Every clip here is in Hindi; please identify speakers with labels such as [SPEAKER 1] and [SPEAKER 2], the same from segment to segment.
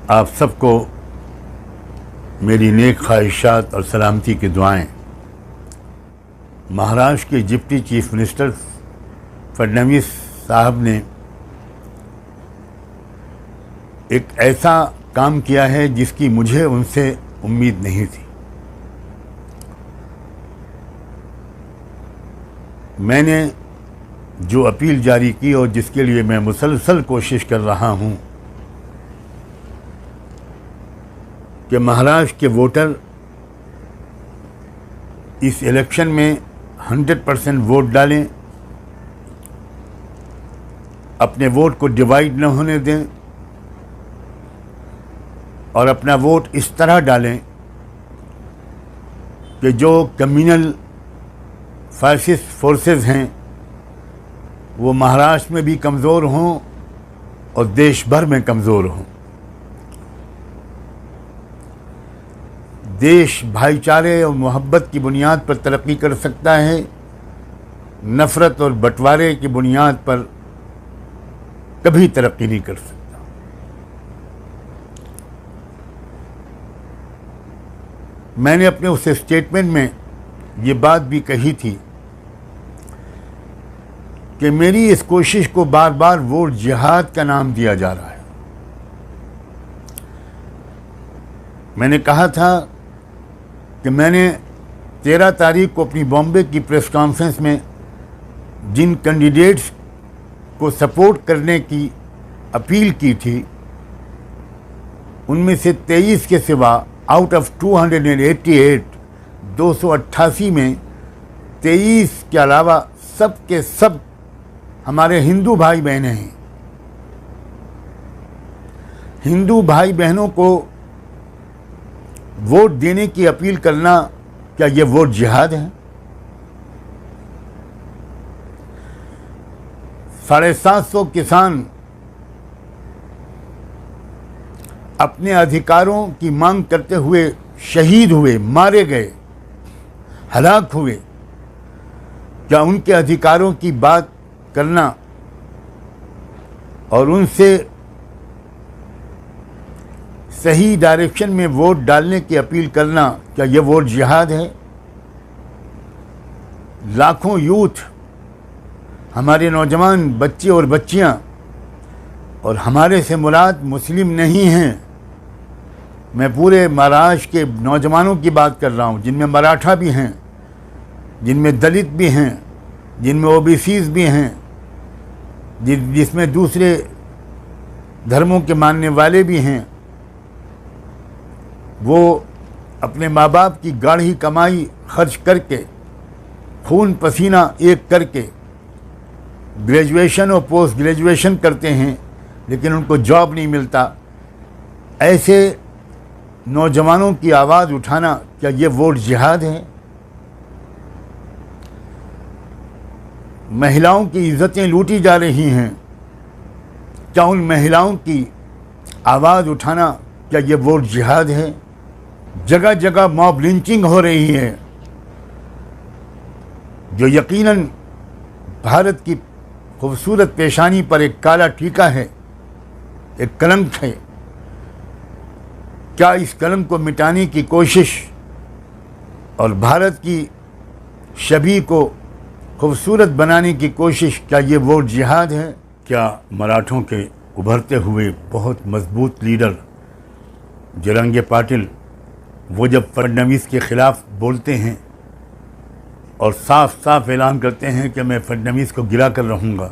[SPEAKER 1] आप सबको मेरी नेक ख्वाहिशात और सलामती की दुआएं। महाराष्ट्र के डिप्टी चीफ मिनिस्टर फडणवीस साहब ने एक ऐसा काम किया है जिसकी मुझे उनसे उम्मीद नहीं थी। मैंने जो अपील जारी की और जिसके लिए मैं मुसलसल कोशिश कर रहा हूं कि महाराष्ट्र के वोटर इस इलेक्शन में 100% वोट डालें, अपने वोट को डिवाइड न होने दें और अपना वोट इस तरह डालें कि जो कम्युनल फासिस्ट फोर्सेस हैं वो महाराष्ट्र में भी कमज़ोर हों और देश भर में कमज़ोर हों। देश भाईचारे और मोहब्बत की बुनियाद पर तरक्की कर सकता है, नफ़रत और बंटवारे की बुनियाद पर कभी तरक्की नहीं कर सकता। मैंने अपने उस स्टेटमेंट में ये बात भी कही थी कि मेरी इस कोशिश को बार बार वोट जिहाद का नाम दिया जा रहा है। मैंने कहा था कि मैंने 13 तारीख को अपनी बॉम्बे की प्रेस कॉन्फ्रेंस में जिन कैंडिडेट्स को सपोर्ट करने की अपील की थी उनमें से 23 के सिवा आउट ऑफ 288 288 में 23 के अलावा सब के सब हमारे हिंदू भाई बहनें हैं। हिंदू भाई बहनों को वोट देने की अपील करना, क्या ये वोट जिहाद है? 750 किसान अपने अधिकारों की मांग करते हुए शहीद हुए, मारे गए, हलाक हुए। क्या उनके अधिकारों की बात करना और उनसे सही डायरेक्शन में वोट डालने की अपील करना, क्या यह वोट जिहाद है? लाखों यूथ, हमारे नौजवान बच्चे और बच्चियां, और हमारे से मुराद मुस्लिम नहीं हैं, मैं पूरे महाराष्ट्र के नौजवानों की बात कर रहा हूं, जिनमें मराठा भी हैं, जिनमें दलित भी हैं, जिनमें ओबीसीज भी हैं, जिसमें दूसरे धर्मों के मानने वाले भी हैं। वो अपने माँ बाप की गाढ़ी कमाई खर्च करके, खून पसीना एक करके ग्रेजुएशन और पोस्ट ग्रेजुएशन करते हैं, लेकिन उनको जॉब नहीं मिलता। ऐसे नौजवानों की आवाज़ उठाना, क्या ये वोट जिहाद है? महिलाओं की इज्जतें लूटी जा रही हैं, क्या उन महिलाओं की आवाज़ उठाना, क्या ये वोट जिहाद है? जगह जगह मॉब लिंचिंग हो रही है, जो यकीनन भारत की खूबसूरत पेशानी पर एक काला टीका है, एक कलंक है। क्या इस कलंक को मिटाने की कोशिश और भारत की छवि को खूबसूरत बनाने की कोशिश, क्या ये वोट जिहाद है? क्या मराठों के उभरते हुए बहुत मजबूत लीडर जरांगे पाटिल, वो जब फडणवीस के ख़िलाफ़ बोलते हैं और साफ साफ ऐलान करते हैं कि मैं फडणवीस को गिरा कर रहूँगा,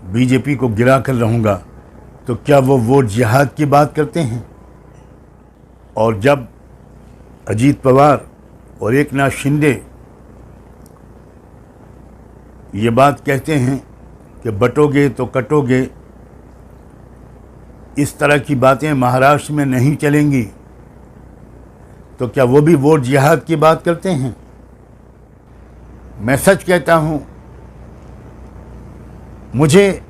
[SPEAKER 1] बीजेपी को गिरा कर रहूँगा, तो क्या वो वोट जिहाद की बात करते हैं? और जब अजीत पवार और एकनाथ शिंदे ये बात कहते हैं कि बटोगे तो कटोगे, इस तरह की बातें महाराष्ट्र में नहीं चलेंगी, तो क्या वो भी वोट जिहाद की बात करते हैं? मैं सच कहता हूं, मुझे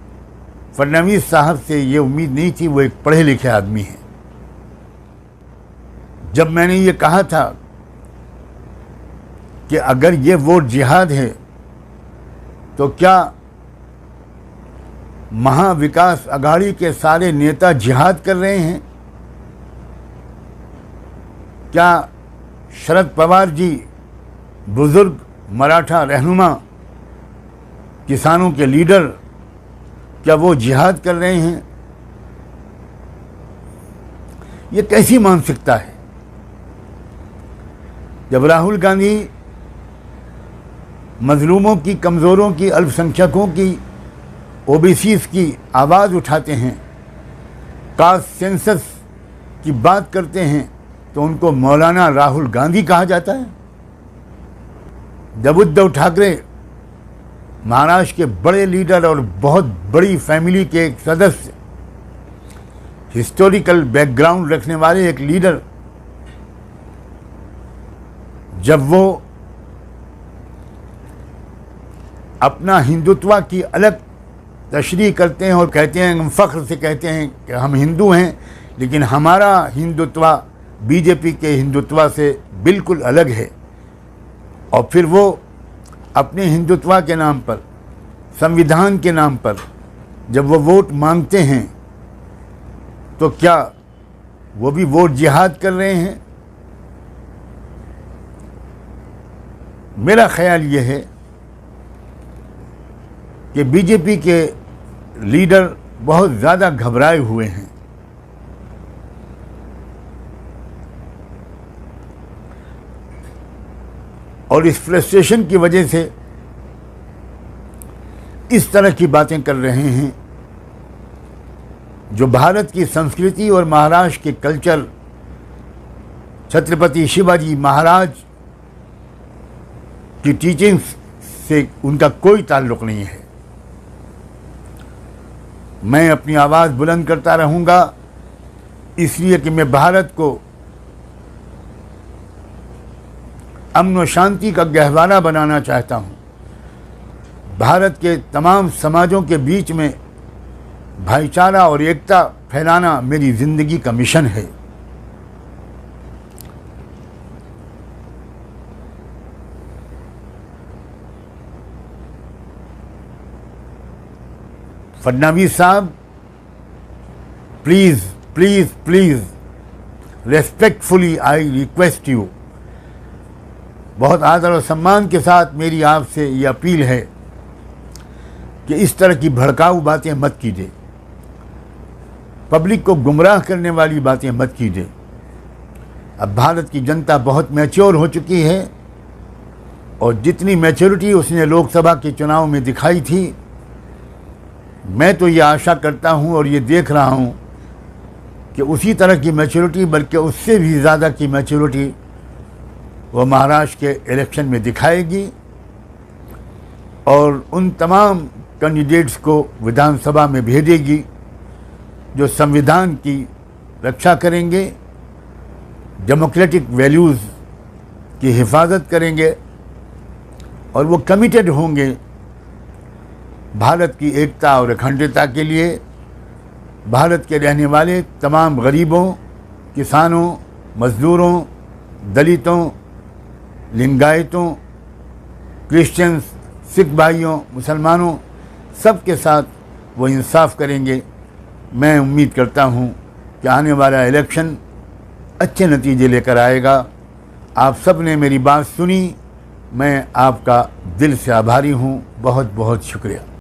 [SPEAKER 1] फडणवीस साहब से ये उम्मीद नहीं थी। वो एक पढ़े लिखे आदमी हैं। जब मैंने ये कहा था कि अगर ये वोट जिहाद है तो क्या महाविकास अघाड़ी के सारे नेता जिहाद कर रहे हैं? क्या शरद पवार जी बुजुर्ग मराठा रहनुमा, किसानों के लीडर, क्या वो जिहाद कर रहे हैं? ये कैसी मानसिकता है? जब राहुल गांधी मजलूमों की, कमज़ोरों की, अल्पसंख्यकों की, ओबीसीज की आवाज़ उठाते हैं, कास्ट सेंसस की बात करते हैं, तो उनको मौलाना राहुल गांधी कहा जाता है। जब उद्धव ठाकरे महाराष्ट्र के बड़े लीडर और बहुत बड़ी फैमिली के एक सदस्य, हिस्टोरिकल बैकग्राउंड रखने वाले एक लीडर, जब वो अपना हिंदुत्व की अलग तशरीह करते हैं और कहते हैं, हम फ़ख्र से कहते हैं कि हम हिंदू हैं, लेकिन हमारा हिंदुत्व बीजेपी के हिंदुत्व से बिल्कुल अलग है, और फिर वो अपने हिंदुत्व के नाम पर, संविधान के नाम पर जब वो वोट मांगते हैं, तो क्या वो भी वोट जिहाद कर रहे हैं? मेरा ख्याल ये है कि बीजेपी के लीडर बहुत ज़्यादा घबराए हुए हैं। और इस फ्रस्ट्रेशन की वजह से इस तरह की बातें कर रहे हैं जो भारत की संस्कृति और महाराष्ट्र के कल्चर, छत्रपति शिवाजी महाराज की टीचिंग्स से उनका कोई ताल्लुक़ नहीं है। मैं अपनी आवाज़ बुलंद करता रहूँगा, इसलिए कि मैं भारत को अमन और शांति का गहवारा बनाना चाहता हूँ। भारत के तमाम समाजों के बीच में भाईचारा और एकता फैलाना मेरी ज़िंदगी का मिशन है। फडणवीस साहब, please please please, respectfully I request you, बहुत आदर और सम्मान के साथ मेरी आपसे ये अपील है कि इस तरह की भड़काऊ बातें मत कीजिए, पब्लिक को गुमराह करने वाली बातें मत कीजिए। अब भारत की जनता बहुत मैच्योर हो चुकी है, और जितनी मैच्योरिटी उसने लोकसभा के चुनाव में दिखाई थी, मैं तो ये आशा करता हूँ और ये देख रहा हूँ कि उसी तरह की मैच्योरिटी, बल्कि उससे भी ज़्यादा की मैच्योरिटी वो महाराष्ट्र के इलेक्शन में दिखाएगी, और उन तमाम कैंडिडेट्स को विधानसभा में भेजेगी जो संविधान की रक्षा करेंगे, डेमोक्रेटिक वैल्यूज़ की हिफाजत करेंगे, और वो कमिटेड होंगे भारत की एकता और अखंडता के लिए, भारत के रहने वाले तमाम गरीबों, किसानों, मज़दूरों, दलितों, लिंगायतों, क्रिश्चियंस, सिख भाइयों, मुसलमानों, सब के साथ वो इंसाफ करेंगे। मैं उम्मीद करता हूँ कि आने वाला इलेक्शन अच्छे नतीजे लेकर आएगा। आप सब ने मेरी बात सुनी, मैं आपका दिल से आभारी हूँ। बहुत बहुत शुक्रिया।